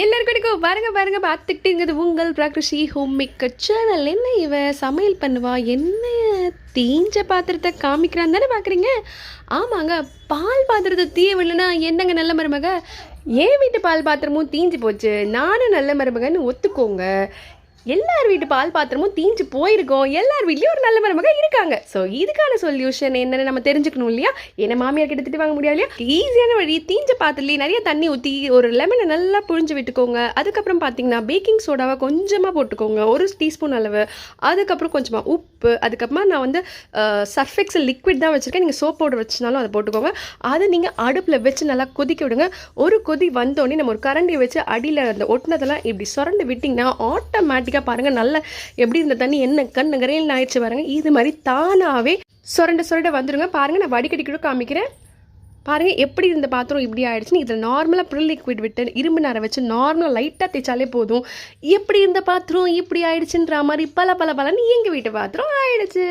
எல்லாருக்கும் பாருங்க பார்த்துக்கிட்டுங்கிறது உங்கள் பிராக்ரிஷி ஹோம் மேக்கர் சேனல். என்ன இவ சமையல் பண்ணுவா, என்ன தீஞ்ச பாத்திரத்தை காமிக்கிறான்னு தானே பார்க்குறீங்க? ஆமாங்க, பால் பாத்திரத்தை தீய விடலன்னா என்னங்க நல்ல மருமக? என் வீட்டு பால் பாத்திரமும் தீஞ்சு போச்சு, நானும் நல்ல மருமகன்னு ஒத்துக்கோங்க. எல்லார் வீட்டு பால் பாத்திரமும் தீஞ்சு போயிருக்கோம், எல்லார் வீட்லேயும் ஒரு நல்ல மருமக இருக்காங்க. ஸோ இதுக்கான சொல்யூஷன் என்னென்னு நம்ம தெரிஞ்சுக்கணும் இல்லையா? என்ன மாமியார் கிட்ட திட்டு வாங்க முடியாது இல்லையா? ஈஸியான வழி, தீஞ்ச பாத்திரத்துலேயே நிறைய தண்ணி ஊற்றி ஒரு லெமனை நல்லா புழிஞ்சு விட்டுக்கோங்க. அதுக்கப்புறம் பார்த்தீங்கன்னா பேக்கிங் சோடாவை கொஞ்சமாக போட்டுக்கோங்க, 1 டீஸ்பூன் அளவு. அதுக்கப்புறம் கொஞ்சமாக உப்பு. அதுக்கப்புறமா நான் வந்து சர்ஃபெக்சல் லிக்விட் தான் வச்சுருக்கேன், நீங்கள் சோப் பவுடர் வச்சுனாலும் அதை போட்டுக்கோங்க. அதை நீங்கள் அடுப்பில் வச்சு நல்லா கொதிக்க விடுங்க. ஒரு கொதி வந்தோடனே நம்ம ஒரு கரண்டியை வச்சு அடியில் அந்த ஒட்டினதெல்லாம் இப்படி சுரண்டு விட்டிங்கன்னா ஆட்டோமேட்டிக்காக பாருங்க, நல்ல எப்படி இந்த தண்ணி என்ன கண்ணு கரையில் ஆயிடுச்சு பாருங்க. இது மாதிரி தானாவே சுரண்ட வந்துருங்க. பாருங்க, நான் வடிகட்டி கூட காமிக்கிறேன். பாருங்க எப்படி இருந்த பாத்திரம் இப்படி ஆயிடுச்சுன்னு. இதில் நார்மலாக ப்ரில் லிக்விட் விட்டு இரும்பு நேரம் வச்சு நார்மலாக லைட்டாக தேய்ச்சாலே போதும். எப்படி இருந்த பாத்திரம் இப்படி ஆயிடுச்சுன்ற மாதிரி பல பலன்னு எங்கள் வீட்டு பாத்திரம் ஆயிடுச்சு.